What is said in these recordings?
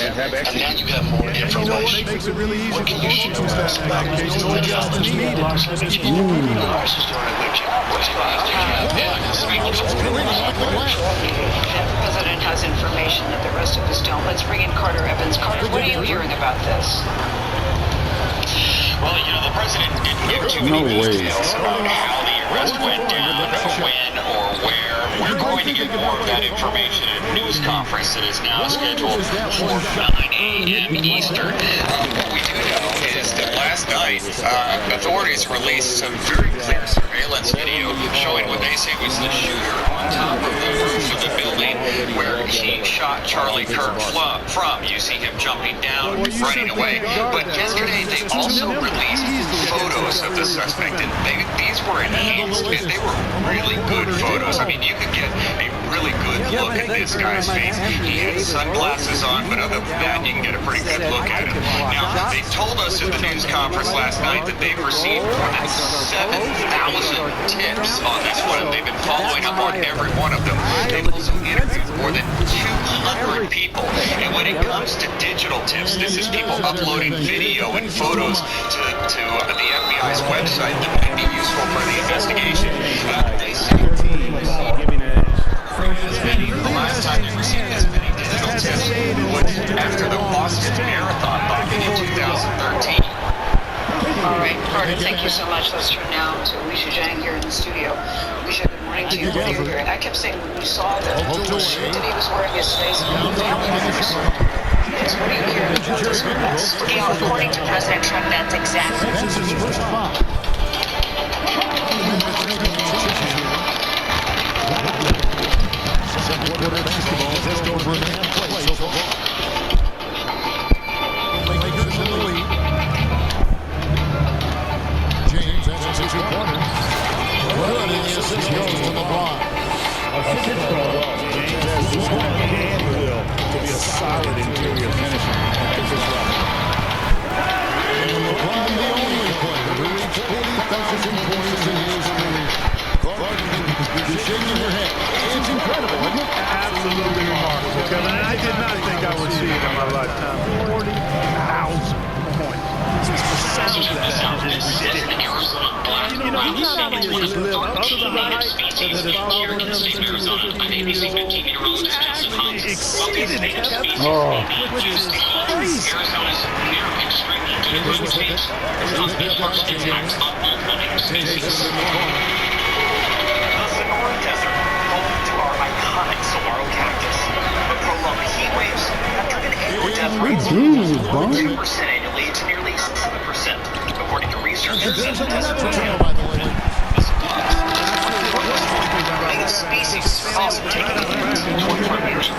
and now you have more information. Makes it really easy What can you show us about in case no adjustments needed. The Vice is doing a good job. The president has information that the rest of us don't. Let's bring in Carter Evans. Carter, what are you hearing about this? Well, the president didn't give too many details about how the arrest went down, when or where. We're going to get more of that information at a news conference that is now scheduled for 9 a.m. Eastern. What we do know is that last night, authorities released some very clear surveillance video showing what they say was the shooter on top of the roof of the building where he shot Charlie Kirk from. You see him jumping down, running away. But yesterday, they also released photos of the suspect, and these were enhanced, and they were really good photos. I mean, you could get a really good look at this guy's face. He had sunglasses on, but other than that, you can get a pretty good look at him. Now, they told us at the news conference last night that they've received more than 7,000 tips on this one, and they've been following up on every one of them. They've also interviewed more than 200 people, and when it comes to digital tips, this is people uploading video and photos to the FBI's website that might be useful for the investigation. They say the last time they received this many digital tips was after the Boston Marathon back in 2013. All right, Carter, thank you so much. Let's turn now to Alicia Zhang here in the studio. Alicia, good morning to you. What are you hearing? I kept saying when you saw the suit that he was wearing, his face, family members. Yes, what are you hearing about this arrest? According to President Trump, that's exactly. James, that's his corner. Good, and the assist goes to LeBron. James has the strength and will to be a solid interior finisher at this level. And LeBron, the only player to reach 40,000 points in his career. You're shaking your head. It's incredible, isn't it? Absolutely remarkable, Kevin. And I did not think I would see it in my lifetime. 40,000 points. The sound of that is ridiculous. He not only has lived up to the height that has followed him since he was 15 years old, he actually exceeded Kevin, which is crazy. Sonora Desert, home to our iconic saguaro cactus. The prolonged heat waves have driven annual death rates from 2% annually to nearly 7%, according to researchers at the Desert Hotel. Native species have also taken a hit. 25 years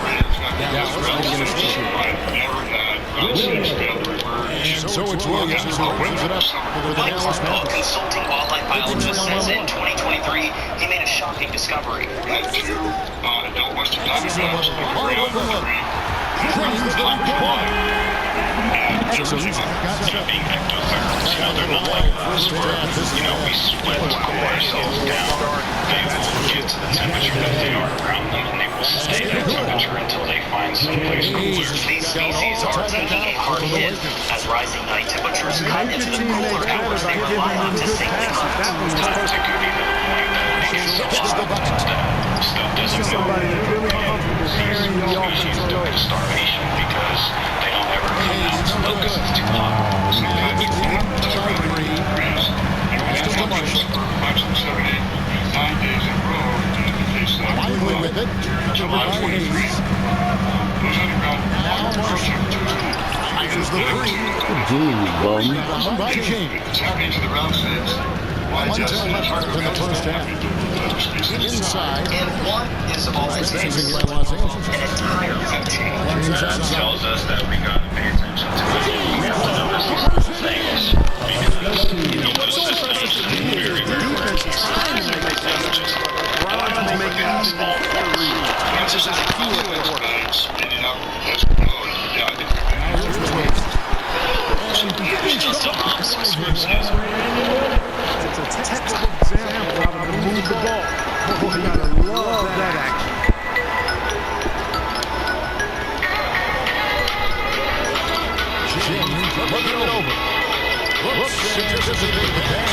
And so it's Williams who brings it up with the Mike Dallas Clark, Mavericks. consulting wildlife biologist, says in 2023 he made a shocking discovery. They're not like us where, we sweat ourselves down. They will get to the temperature that they are around them, and they will stay that temperature until they find someplace cooler. These species are taking a hard hit as rising night temperatures cut into the cooler hours they rely on to sink the hunt. It could be the point that they still doesn't Somebody that's really comfortable carrying the offense away. starvation because they don't ever come out. Because it's too hot. Lively with it. July 23. This is the three. Down by James. Into the round six. One tail left in the first half. Inside. And what is all this Advancing by Los Angeles. an entire routine? And he's outside. Tells us that we got to pay attention to it. We have to notice these little things. Because those things are very, very It's a textbook example of how to move the ball. Oh, you gotta love that action. looking it over. Looks anticipated the pass.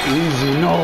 Easy, no.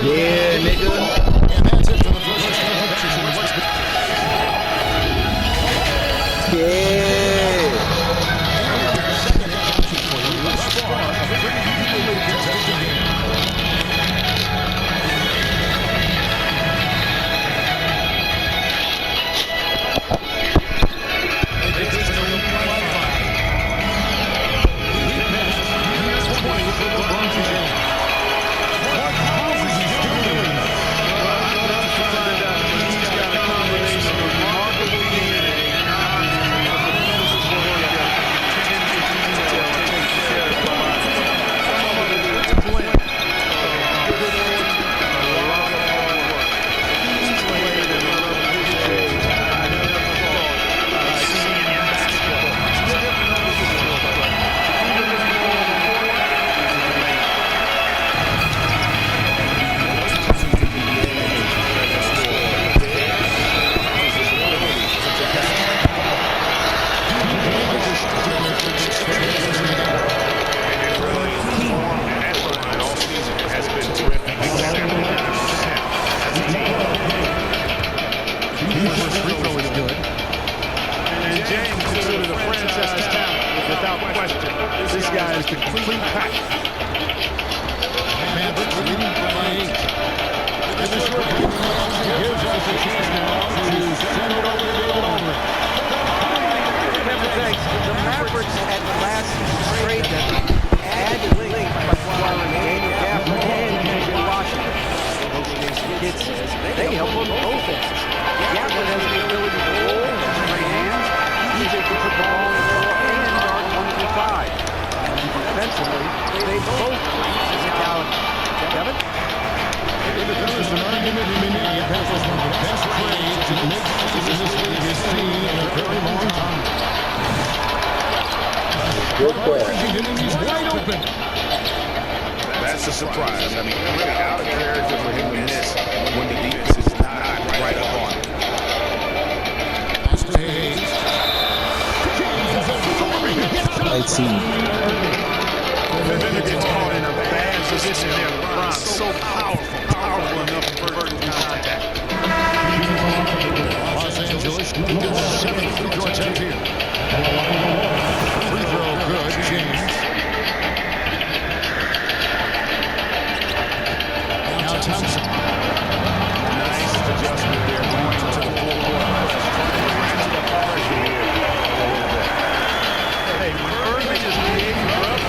Yeah, nigga. And that's it for the first possession. Yeah. This guy is the complete package. Mavericks leading by 8. This is here's us a chance now to send it over to David Aldridge. Remember, thanks, the Mavericks had the last trade deadline add link by acquiring Daniel Gafford and PJ Washington. Kid says they help on both ends. Gafford has the ability to roll and straight hands. PJ can put the ball on the floor and guard 1 through 5. And defensively, they both bring physicality. Kevin? There is an argument to be made. That was one of the best trades that Nick this league has seen in a very long time. Good play. He's wide open. That's a surprise. I mean, really out of character for him to miss when the defense is not right up on him. Pass to Hayes. I see. Defender gets caught in a bad position there. LeBron so powerful enough to convert contact. Los Angeles. 7 free throw attempt here. Free throw good. James. Now Thompson. Nice adjustment there. Going to the full court. Hey, Irving is creating up.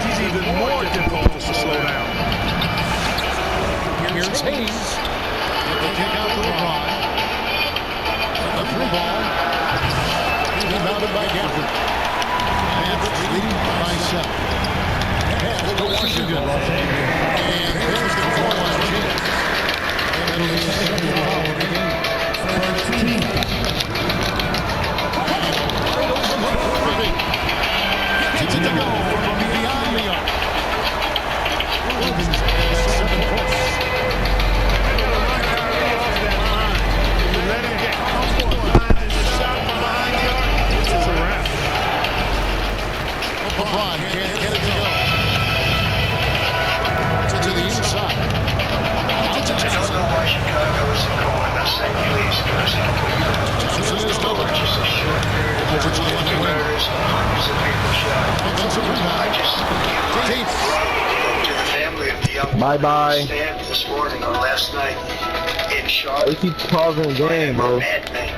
He's even more difficult to slow down. Here's Hayes. The kick out to LeBron. A through ball. Rebounded by Gafford. Mavericks leading by 7. Pass to Washington. And there's the 4-line chance. And it'll be 7 foul in the game. Irving. Gets it to go from beyond the arc. Irving's at 7 points. Let him get comfortable behind the shot behind the arc. This is a wrap. LeBron can't get it to go. To the inside. Out to I don't Johnson. know why Chicago isn't going. I say please, guys. Johnson is double. Just a short period of Over to the time. wing. Hundreds of people shot. Offensive I rebound. just Deep. to the family of the young Bye-bye. stand this morning or last night in sharp. They keep pausing the game, bro. Madman.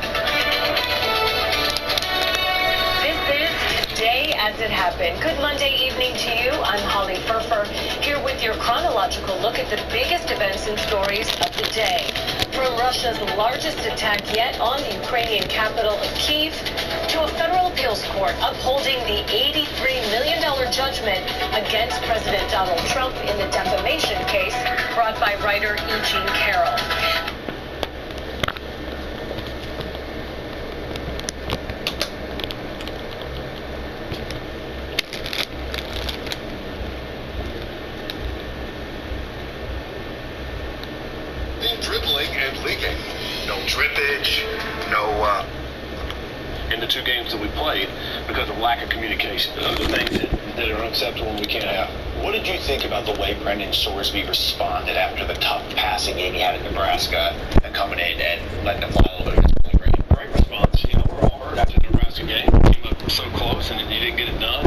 This is Today as It Happened. Good Monday evening to you. I'm Holly Furfer, here with your chronological look at the biggest events and stories of the day. From Russia's largest attack yet on the Ukrainian capital of Kyiv to a federal appeals court upholding the $83 million judgment against President Donald Trump in the defamation case brought by writer E. Jean Carroll. Dribbling and leaking. No drippage, no, in the two games that we played because of lack of communication. Those are things that are unacceptable and we can't have. What did you think about the way Brendan Sorsby responded after the tough passing game he had in Nebraska and coming in and letting them fly a little bit? Great response. You know, we're all hurt after the Nebraska game. We came up so close and you didn't get it done.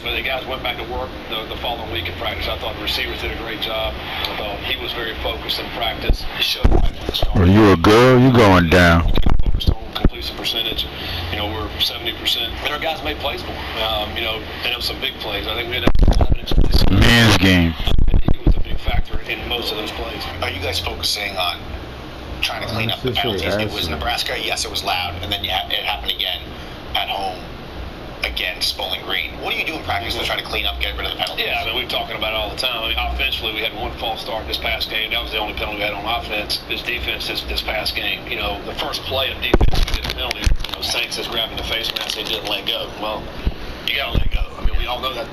But the guys went back to work the following week in practice. I thought the receivers did a great job. I thought he was very focused in practice. He showed right from the start. Are you a girl? You going down? Focused on completion percentage. You know, we're 70%. And our guys made plays for him. You know, and it was some big plays. I think we had 11 explosive. Men's game. He was a big factor in most of those plays. Are you guys focusing on trying to clean up the penalties? It was Nebraska, yes, it was loud, and then it happened again at home against Bowling Green. What do you do in practice to try to clean up, get rid of the penalties? Yeah, I mean, we're talking about it all the time. I mean, offensively, we had one false start this past game. That was the only penalty we had on offense. This defense this past game, you know, the first play of defense, we did a penalty. You know, Saints is grabbing the face mask, they didn't let go. Well, you got to let go. I mean, we all know that.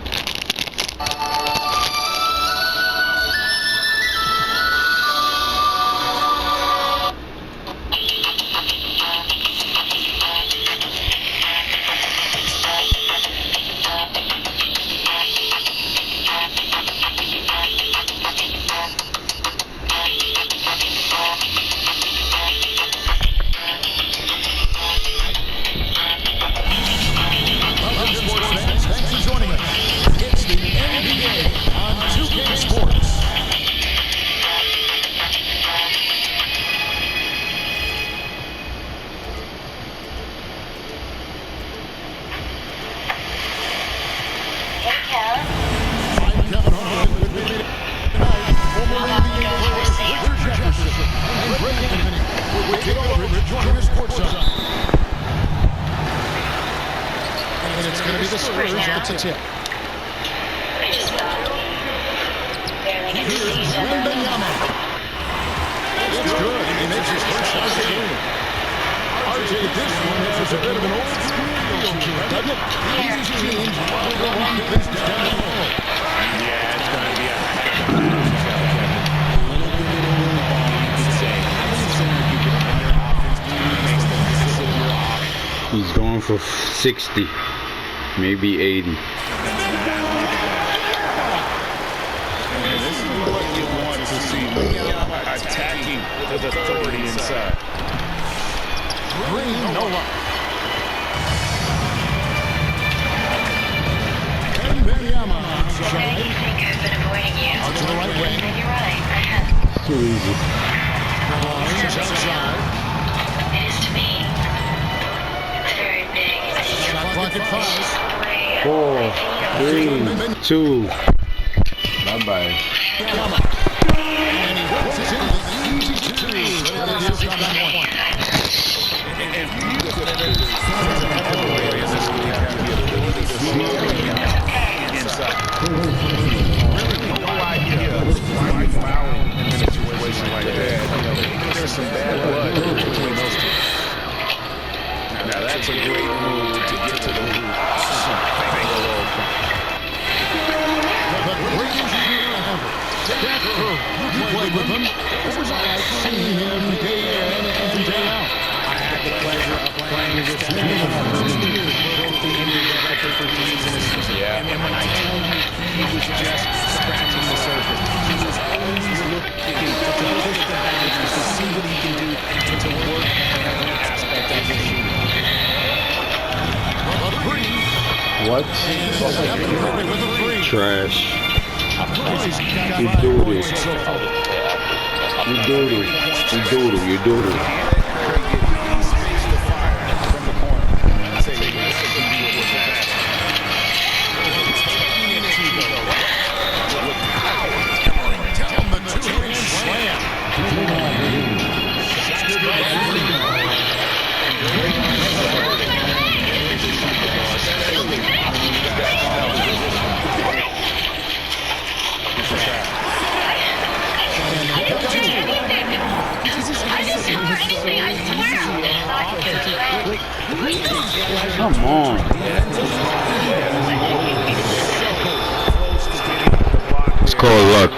Thanks for joining us. It's the NBA on 2K Sports. Hey, Kev. I'm Kevin Harlan with me tonight. Former NBA player Richard Jefferson and Greg Anthony will take over to join us courtside. And it's going to be the Spurs to tip. I just barely get to Here's see each other. Wembanyama. It's good. He makes his first shot of the game. RJ, this one has a bit of an old school feel to it, doesn't it? These teams will go on business down the road. Yeah, it's going to be a heck of a battle. A little bit of ball, you could say. I would say you can run your offense, makes the rest of your offense. He's going for 60, maybe 80. And this is what you want to see. Attacking with authority inside. Green, no luck. Wembanyama. I think I've been avoiding you. Out to the right wing. You're right, I have. Too easy. Barnes outside. It is to me. It's very big. Shot clock at 5. 4, 3, 2. Bye-bye. And he puts it in the easy two. That is his one. No idea why fouling in a situation like that. You know, there's some bad blood between those two. Now that's a great move to get to the hoop. But greatest year ever. Steph Curry, you played with him. It was like seeing him day in and day out. I had the pleasure of playing against him in the first year. Broke the NBA record for teams in his season. And when I tell you, he was just scratching the surface. He was always looking to push the boundaries, to see what he can do, and to work on every aspect of his shooting. What? Trash. You do this. You doodle. You doodle. You doodle. Come on. It's called luck.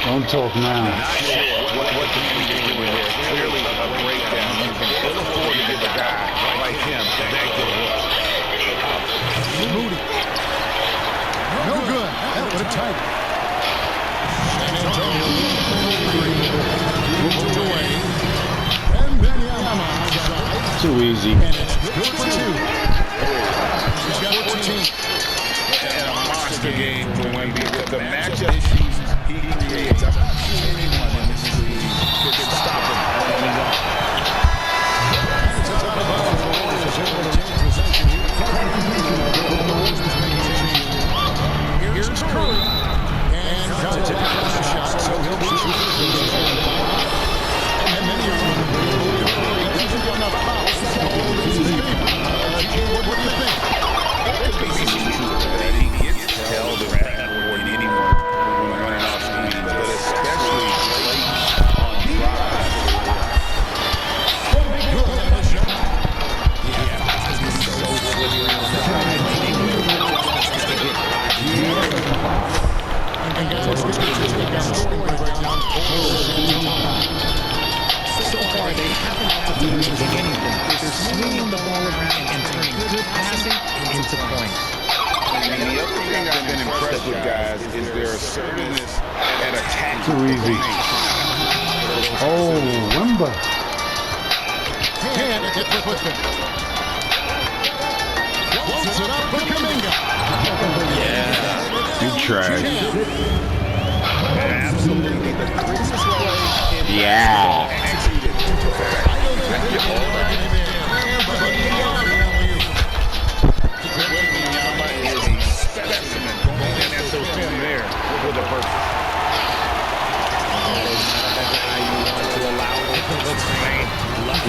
Don't talk now. What the Yankees are doing here, clearly a breakdown. You can ill afford to give a guy like him that good Moody. No good. That would have tied it. Too easy. And it's good for 2. He's got 14. and a monster game for Wemby. The matchup he creates, I've not seen anyone in this league that can stop him when he's on. Here's Curry. And got to take a shot, so he'll be and then here's enough fouls. What do you think? That he gets held around more than anyone running off screens, but especially late on drives. So far, they haven't had to do anything. They're swinging the ball around and turning good passing into points. And the other thing I've been impressed with, guys, is their assertiveness at attack. Too easy. Oh, Wemba. Can't get the football. Close it up for Kuminga. You trash. Absolutely. The greatest play. Yeah.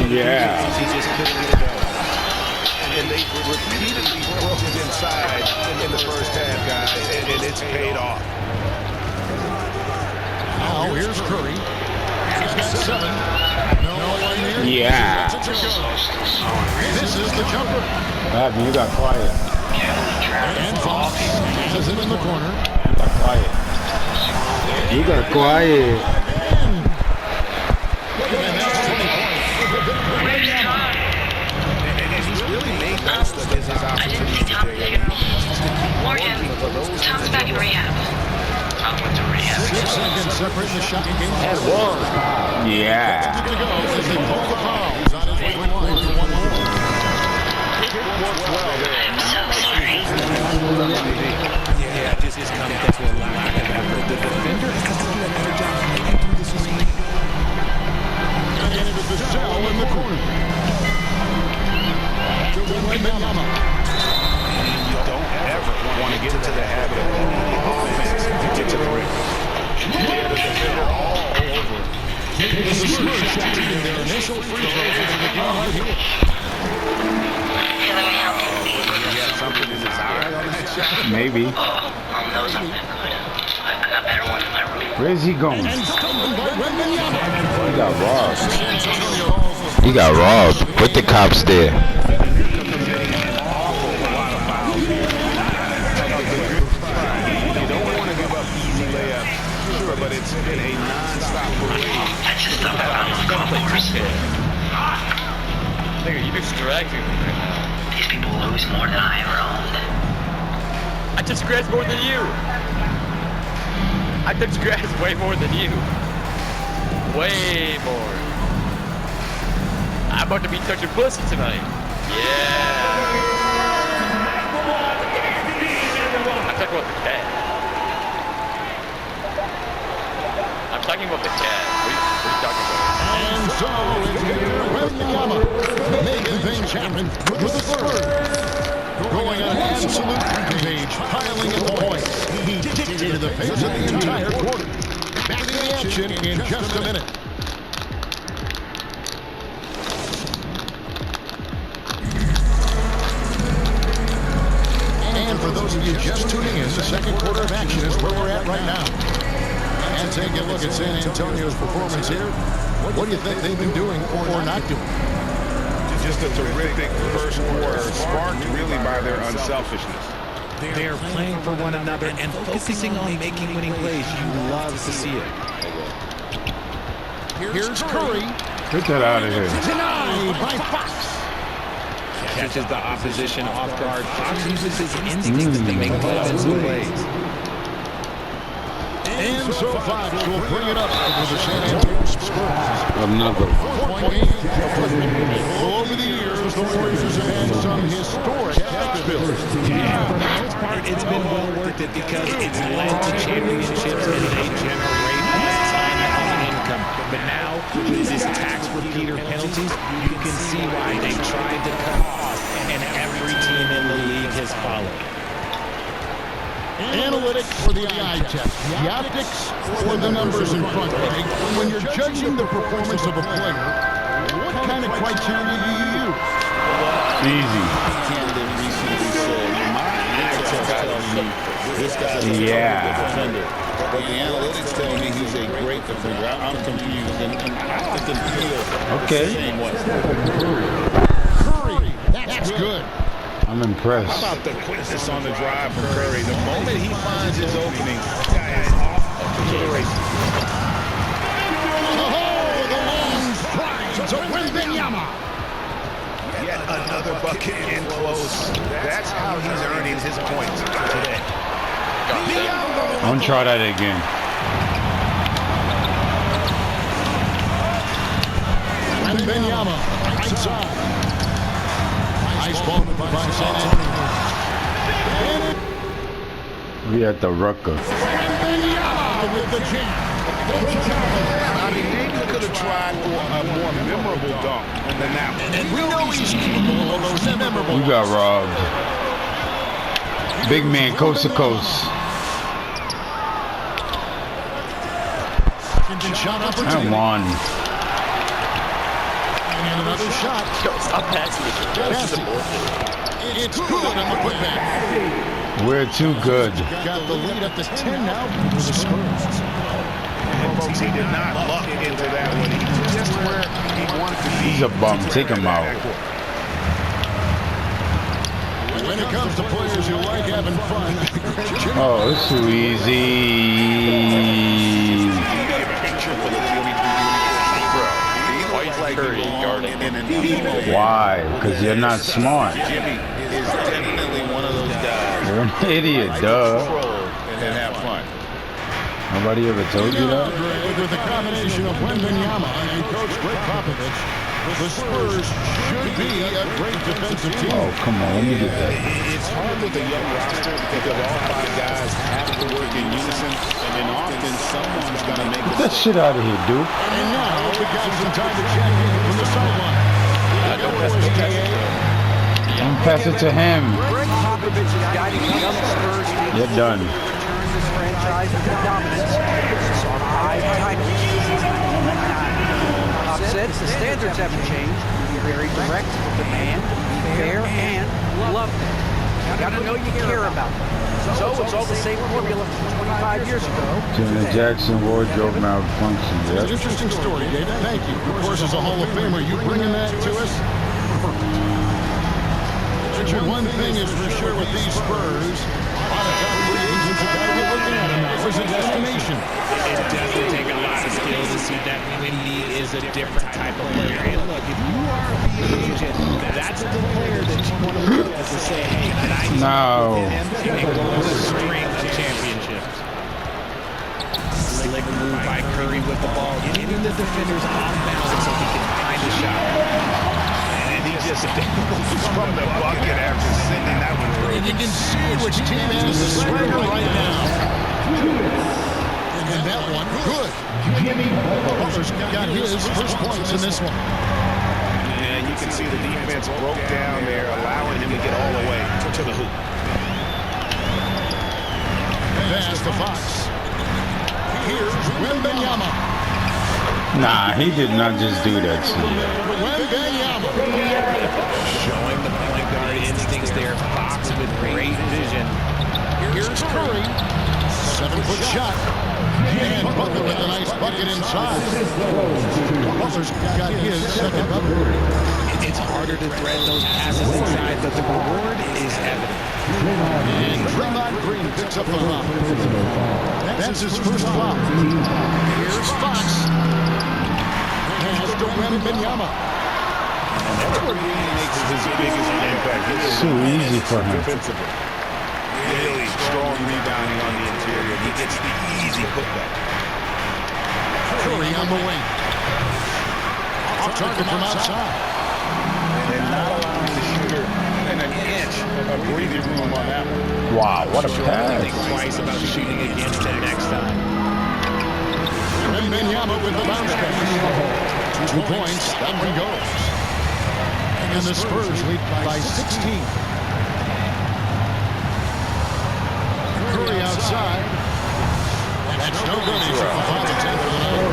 Yeah. He just couldn't get it done. And they repeatedly broke it inside in the first half, guys, and it's paid off. Now here's Curry. He's got 7. No one near. Yeah. This is the jumper. What happened? You got quiet. And Fox passes it in the corner. You got quiet. You got quiet. And that's 20 points. And he's really made most of his opportunities today. Morgan, tell us about your rehab. I went to rehab. 6 seconds separating the shot game. Yeah. To go as they call the foul. He's on his way to the line for one more. I'm so sorry. Yeah, just coming to a lack of effort. The defender has to do a better job making through the screen. And it was the shell in the corner. You don't ever want to get into the habit of the offense to get to the rim. Yeah, the defender all over. The Spurs shooting their initial free throws in the game right here. Hey, let me help you. You have something in his eye on that shot? Maybe. Oh, no, something good. I got better one in my room. Where's he going? And stumbled by Wembanyama. He got robbed. Antonio. He got robbed. Put the cops there. You don't want to give up easy layups, sure, but it's been a non-stop parade. I just thought about it on the golf course. Nigga, you distracting me. These people lose more than I ever owned. I touch grass more than you. I touch grass way more than you. Way more. I'm about to be touching pussy tonight. Yeah. I'm talking about the cat. I'm talking about the cat. What are you talking about? And so it's Wembanyama making things happen with the third. Going on an absolute rampage, piling in points. He dictated the pace of the entire quarter. Back to the action in just a minute. And for those of you just tuning in, the second quarter of action is where we're at right now. And take a look at San Antonio's performance here. What do you think they've been doing or not doing? Just a terrific first quarter, sparked really by their unselfishness. They are playing for one another and focusing on making winning plays. You love to see it. Here's Curry. Get that out of here. Denied by Fox. Catches the opposition off guard. Fox uses his instincts to make plays. And so Fox will bring it up for the San Antonio Spurs. Another. 4-point game. Over the years, the Warriors have had some historic stat builders. Yeah, for the most part, it's been well worth it because it's led to championships and they generate a ton of income. But now, with this tax repeater penalties, you can see why they tried to cut costs, and every team in the league has followed. Analytics for the eye test. The optics or the numbers in front. When you're judging the performance of a player, what kind of criteria do you use? Easy. Yeah. But the analytics tell me he's a great defender. I'm confused, and I can feel the same way. Curry, that's good. I'm impressed. How about the quickness on the drive from Curry? The moment he finds his opening, this guy is off to the races. Oh, the long stride to Wembanyama. Yet another bucket in close. That's how he's earning his points today. I want to try that again. Wembanyama, right side. Nice ball by San Antonio. We at the Rucker. Wembanyama with the jam. I mean, maybe you could have tried for a more memorable dunk than that one. And we know he's capable of those memorable. You got robbed. Big man, coast to coast. Shot opportunity. I won. And another shot. Stop passing it. It's good on the putback. We're too good. Got the lead up to 10 now for the Spurs. And folks, he did not luck into that one. He's just where he wanted to be. He's a bum. Take him out. When it comes to players who like having fun. Oh, it's too easy. Why? Because you're not smart. Jimmy is definitely one of those guys. You're an idiot, duh. And have fun. Nobody ever told you that? With the combination of Wembanyama and Coach Greg Popovich, the Spurs should be a great defensive team. Oh, come on, let me get that. It's hard with a young roster because all five guys have to work in unison, and then often someone's going to make Get that shit out of here, dude. And now we got some time to check in from the sideline. Don't pass it to him. Greg Popovich is guiding the young Spurs team You're done. to turn this franchise into dominance. Saw 5 titles. Pop said the standards haven't changed. Be very direct, demand, be fair, and love them. You gotta know you care about them. So it's all the same formula from 25 years ago. Janet Jackson wardrobe malfunction. It's an interesting story, David. Thank you. Of course, as a Hall of Famer, you bringing that to us? Richard, one thing is for sure with these Spurs, a lot of top free agents have got to be looking at them now. It's a destination. It doesn't take a lot of skill to see that Wemby is a different type of player. And look, if you are a free agent, that's the player that you want to look at to say, hey, I need No. to get him and go on a string of championships. slick move by Curry with the ball, getting the defenders off balance so he can find a shot. And he just from the bucket after sending that one through. And you can see which team has the swagger right now. And that one, good. Butler's got his first points in this one. And you can see the defense broke down there, allowing him to get all the way to the hoop. Pass to Fox. Here's Wembanyama. Nah, he did not just do that to you. Wembanyama. Showing the point guard instincts there. Fox with great vision. Here's Curry. 7-foot shot. And Butler with a nice bucket inside. Butler's got his second bucket. It's harder to thread those passes inside, but the reward is evident. And Draymond Green picks up the foul. That's his first foul. Here's Fox. Pass to Wembanyama. And that's where he makes his biggest impact. It's so easy for him. Defensively. Really strong rebounding on the interior. He gets the easy putback. Curry on the wing. Off target from outside. And not allowing the shooter an inch of breathing room on that one. Wow, what a Think pass. twice about shooting against him next time. Wembanyama with the bounce pass. 2 points, that one goes. And the Spurs lead by 16. Curry outside. That's no good. He's at the final 10 for the night.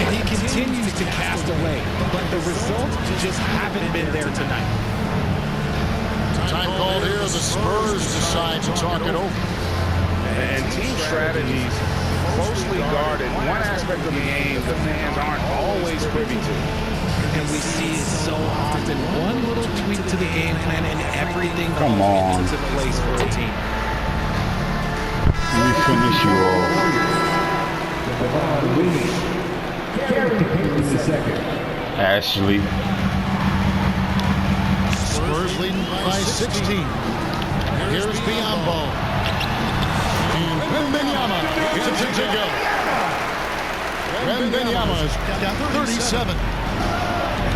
And he continues to cast away, but the results just haven't been there tonight. Time called here. The Spurs decide to talk it over. And team strategies closely guarded. One aspect of the game the fans aren't always privy to. And we see it so often. One little tweak to the game plan and everything Come on. falls into place for a team. Let me finish you off. Ashley. Spurs leading by 16. Here's Biyombo. And Wembanyama gets it to go. Wembanyama's got 37.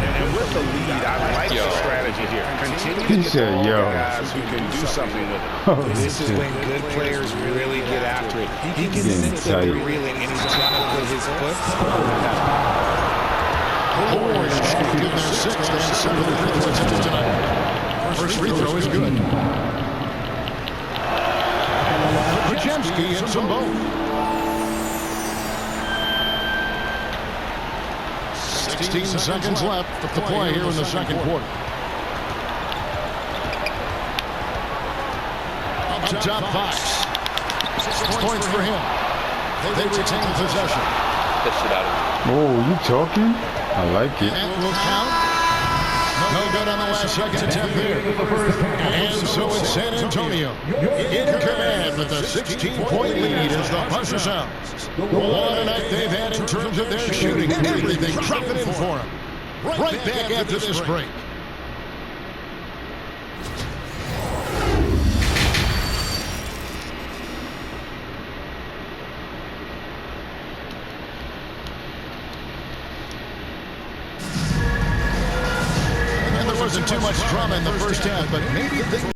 And with the lead, I like the strategy here. Continue He to said, get yo. guys who can do something with it. This is when good players really get after it. He can sense that they're reeling, and he's trying to put his foot. Warriors give their sixth and seventh free throw attempts tonight. First free throw is good. Podziemski hits them both. 16 seconds left to play here in the second quarter. Up to top Fox. 6 points for him. They retain possession. Oh, you talking? I like it. And will count. No good on the last second attempt there. And so it's San Antonio in command with a 16-point lead as the buzzer sounds. What a night they've had in terms of their shooting. Everything dropping in for them. Right back after this break. And there wasn't too much drama in the first half, but maybe